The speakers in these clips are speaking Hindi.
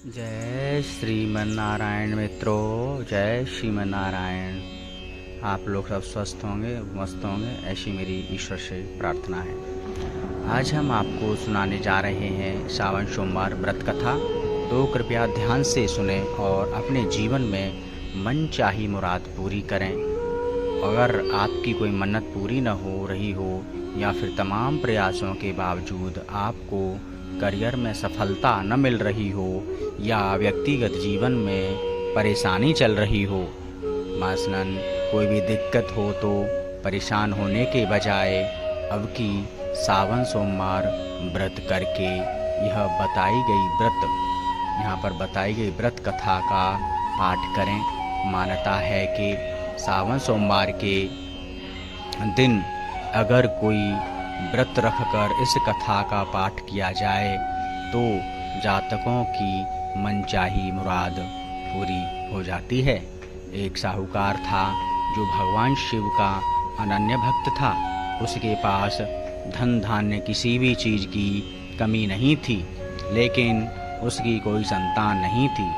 जय श्रीमन नारायण मित्रों, जय श्रीमन नारायण। आप लोग सब स्वस्थ होंगे, मस्त होंगे, ऐसी मेरी ईश्वर से प्रार्थना है। आज हम आपको सुनाने जा रहे हैं सावन सोमवार व्रत कथा। तो कृपया ध्यान से सुने और अपने जीवन में मन चाही मुराद पूरी करें। अगर आपकी कोई मन्नत पूरी न हो रही हो या फिर तमाम प्रयासों के बावजूद आपको करियर में सफलता न मिल रही हो या व्यक्तिगत जीवन में परेशानी चल रही हो, मसलन कोई भी दिक्कत हो, तो परेशान होने के बजाय अब की सावन सोमवार व्रत करके यहाँ पर बताई गई व्रत कथा का पाठ करें। मान्यता है कि सावन सोमवार के दिन अगर कोई व्रत रखकर इस कथा का पाठ किया जाए तो जातकों की मनचाही मुराद पूरी हो जाती है। एक साहूकार था जो भगवान शिव का अनन्य भक्त था। उसके पास धन धान्य किसी भी चीज़ की कमी नहीं थी, लेकिन उसकी कोई संतान नहीं थी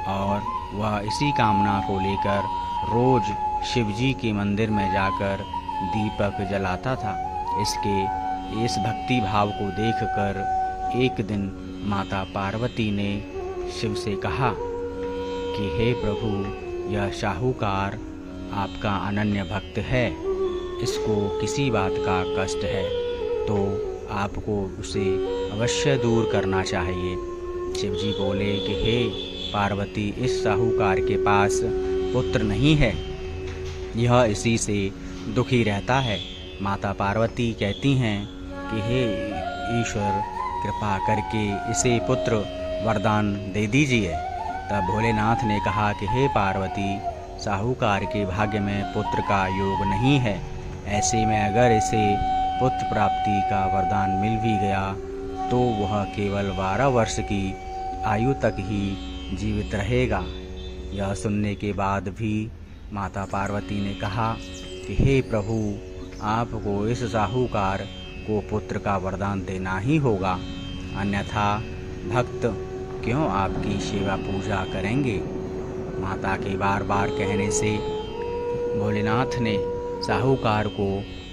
और वह इसी कामना को लेकर रोज शिवजी के मंदिर में जाकर दीपक जलाता था। इस भक्ति भाव को देखकर एक दिन माता पार्वती ने शिव से कहा कि हे प्रभु, यह साहूकार आपका अनन्य भक्त है, इसको किसी बात का कष्ट है तो आपको उसे अवश्य दूर करना चाहिए। शिवजी बोले कि हे पार्वती, इस साहूकार के पास पुत्र नहीं है, यह इसी से दुखी रहता है। माता पार्वती कहती हैं कि हे ईश्वर, कृपा करके इसे पुत्र वरदान दे दीजिए। तब भोलेनाथ ने कहा कि हे पार्वती, साहूकार के भाग्य में पुत्र का योग नहीं है। ऐसे में अगर इसे पुत्र प्राप्ति का वरदान मिल भी गया तो वह केवल 12 वर्ष की आयु तक ही जीवित रहेगा। यह सुनने के बाद भी माता पार्वती ने कहा कि हे प्रभु, आपको इस साहूकार को पुत्र का वरदान देना ही होगा, अन्यथा भक्त क्यों आपकी सेवा पूजा करेंगे। माता के बार बार कहने से भोलेनाथ ने साहूकार को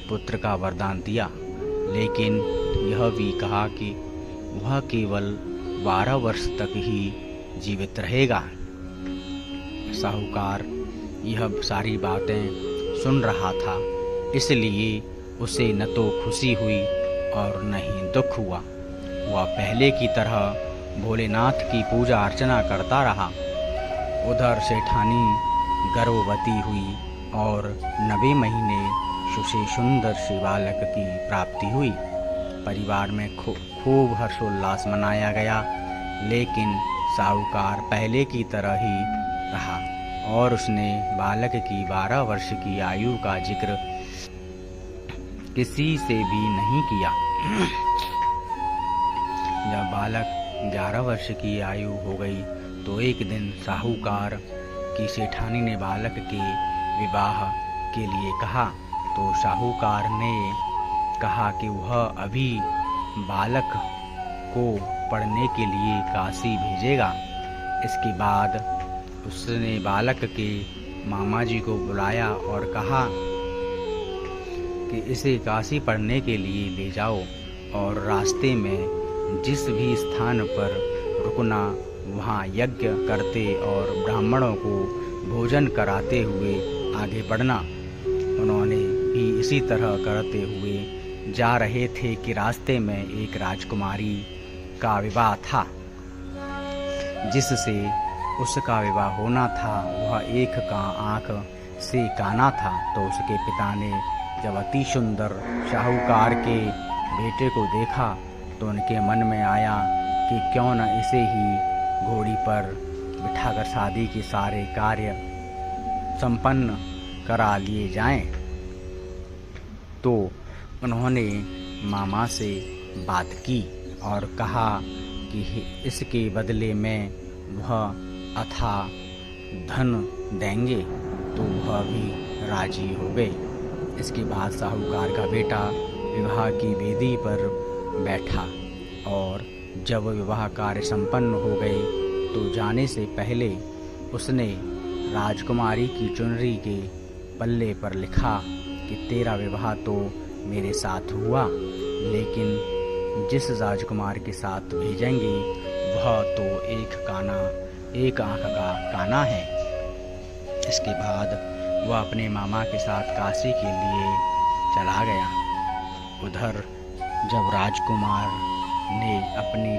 पुत्र का वरदान दिया, लेकिन यह भी कहा कि वह केवल 12 वर्ष तक ही जीवित रहेगा। साहूकार यह सारी बातें सुन रहा था, इसलिए उसे न तो खुशी हुई और न ही दुख हुआ। वह पहले की तरह भोलेनाथ की पूजा अर्चना करता रहा। उधर सेठानी गर्भवती हुई और 9वें महीने सुसे सुंदर से बालक की प्राप्ति हुई। परिवार में खूब हर्षोल्लास मनाया गया, लेकिन साहूकार पहले की तरह ही रहा और उसने बालक की 12 वर्ष की आयु का जिक्र किसी से भी नहीं किया। जब बालक 11 वर्ष की आयु हो गई तो एक दिन साहूकार की सेठानी ने बालक के विवाह के लिए कहा, तो साहूकार ने कहा कि वह अभी बालक को पढ़ने के लिए काशी भेजेगा। इसके बाद उसने बालक के मामा जी को बुलाया और कहा कि इसे काशी पढ़ने के लिए ले जाओ और रास्ते में जिस भी स्थान पर रुकना वहाँ यज्ञ करते और ब्राह्मणों को भोजन कराते हुए आगे बढ़ना। उन्होंने भी इसी तरह करते हुए जा रहे थे कि रास्ते में एक राजकुमारी का विवाह था। जिससे उसका विवाह होना था वह एक का आँख से काना था। तो उसके पिता ने जब अति सुंदर साहूकार के बेटे को देखा तो उनके मन में आया कि क्यों न इसे ही घोड़ी पर बिठाकर शादी के सारे कार्य संपन्न करा लिए जाएं। तो उन्होंने मामा से बात की और कहा कि इसके बदले में वह अथाह धन देंगे, तो वह भी राजी हो गए। इसके बाद साहूकार का बेटा विवाह की वेदी पर बैठा और जब विवाह कार्य संपन्न हो गए तो जाने से पहले उसने राजकुमारी की चुनरी के पल्ले पर लिखा कि तेरा विवाह तो मेरे साथ हुआ, लेकिन जिस राजकुमार के साथ भेजेंगे वह तो एक आंख का काना है। इसके बाद वह अपने मामा के साथ काशी के लिए चला गया। उधर जब राजकुमारी ने अपनी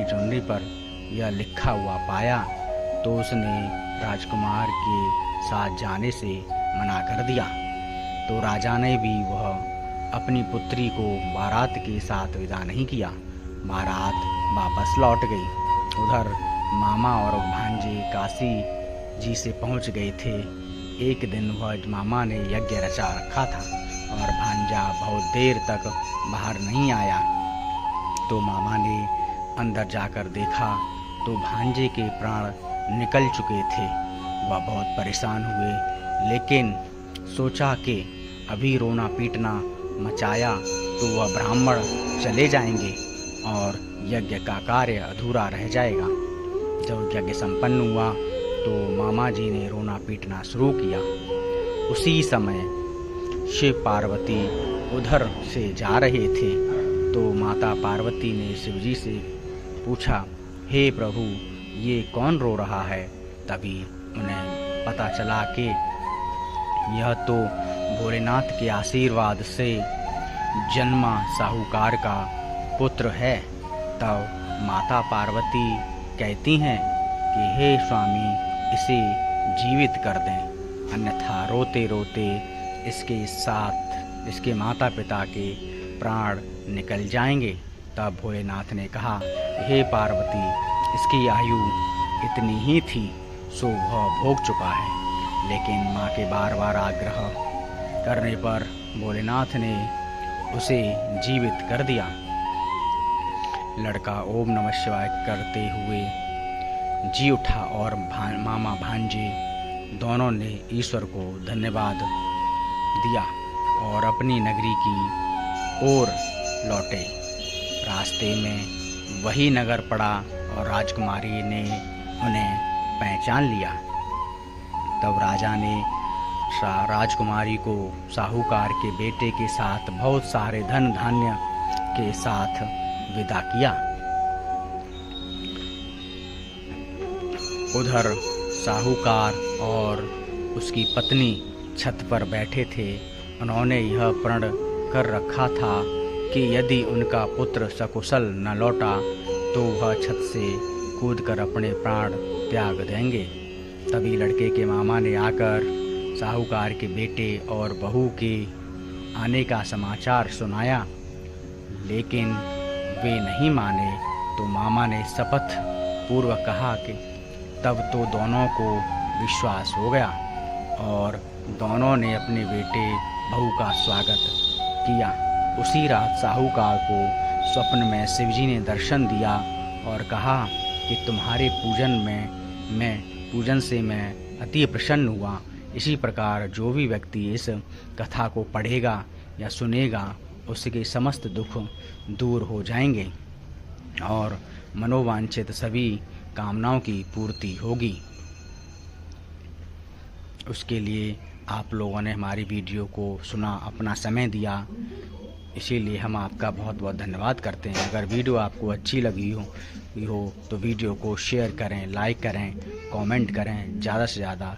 चुनरी पर यह लिखा हुआ पाया तो उसने राजकुमार के साथ जाने से मना कर दिया। तो राजा ने भी वह अपनी पुत्री को बारात के साथ विदा नहीं किया। बारात वापस लौट गई। उधर मामा और भांजे काशी जी से पहुंच गए थे। एक दिन वह मामा ने यज्ञ रचा रखा था और भांजा बहुत देर तक बाहर नहीं आया। तो मामा ने अंदर जाकर देखा तो भांजे के प्राण निकल चुके थे। वह बहुत परेशान हुए, लेकिन सोचा कि अभी रोना पीटना मचाया तो वह ब्राह्मण चले जाएंगे और यज्ञ का कार्य अधूरा रह जाएगा। जब यज्ञ संपन्न हुआ तो मामा जी ने रोना पीटना शुरू किया। उसी समय शिव पार्वती उधर से जा रहे थे तो माता पार्वती ने शिवजी से पूछा, हे प्रभु, ये कौन रो रहा है? तभी उन्हें पता चला कि यह तो भोलेनाथ के आशीर्वाद से जन्मा साहूकार का पुत्र है। तब माता पार्वती कहती हैं कि हे स्वामी, इसे जीवित कर दें, अन्यथा रोते रोते इसके माता पिता के प्राण निकल जाएंगे। तब भोलेनाथ ने कहा, हे पार्वती, इसकी आयु इतनी ही थी सो वह भोग चुका है। लेकिन माँ के बार बार आग्रह करने पर भोलेनाथ ने उसे जीवित कर दिया। लड़का ओम नमः शिवाय करते हुए जी उठा और मामा भांजे दोनों ने ईश्वर को धन्यवाद दिया और अपनी नगरी की ओर लौटे। रास्ते में वही नगर पड़ा और राजकुमारी ने उन्हें पहचान लिया। तब राजा ने राजकुमारी को साहूकार के बेटे के साथ बहुत सारे धन धान्य के साथ विदा किया। उधर साहूकार और उसकी पत्नी छत पर बैठे थे। उन्होंने यह प्रण कर रखा था कि यदि उनका पुत्र सकुशल न लौटा तो वह छत से कूदकर अपने प्राण त्याग देंगे। तभी लड़के के मामा ने आकर साहूकार के बेटे और बहू के आने का समाचार सुनाया, लेकिन वे नहीं माने। तो मामा ने शपथ पूर्वक कहा कि तब तो दोनों को विश्वास हो गया और दोनों ने अपने बेटे बहू का स्वागत किया। उसी रात साहूकार को स्वप्न में शिवजी ने दर्शन दिया और कहा कि तुम्हारे पूजन से मैं अति प्रसन्न हुआ। इसी प्रकार जो भी व्यक्ति इस कथा को पढ़ेगा या सुनेगा उसके समस्त दुख दूर हो जाएंगे और मनोवांछित सभी कामनाओं की पूर्ति होगी। उसके लिए आप लोगों ने हमारी वीडियो को सुना, अपना समय दिया, इसीलिए हम आपका बहुत बहुत धन्यवाद करते हैं। अगर वीडियो आपको अच्छी लगी हो तो वीडियो को शेयर करें, लाइक करें, कमेंट करें, ज़्यादा से ज़्यादा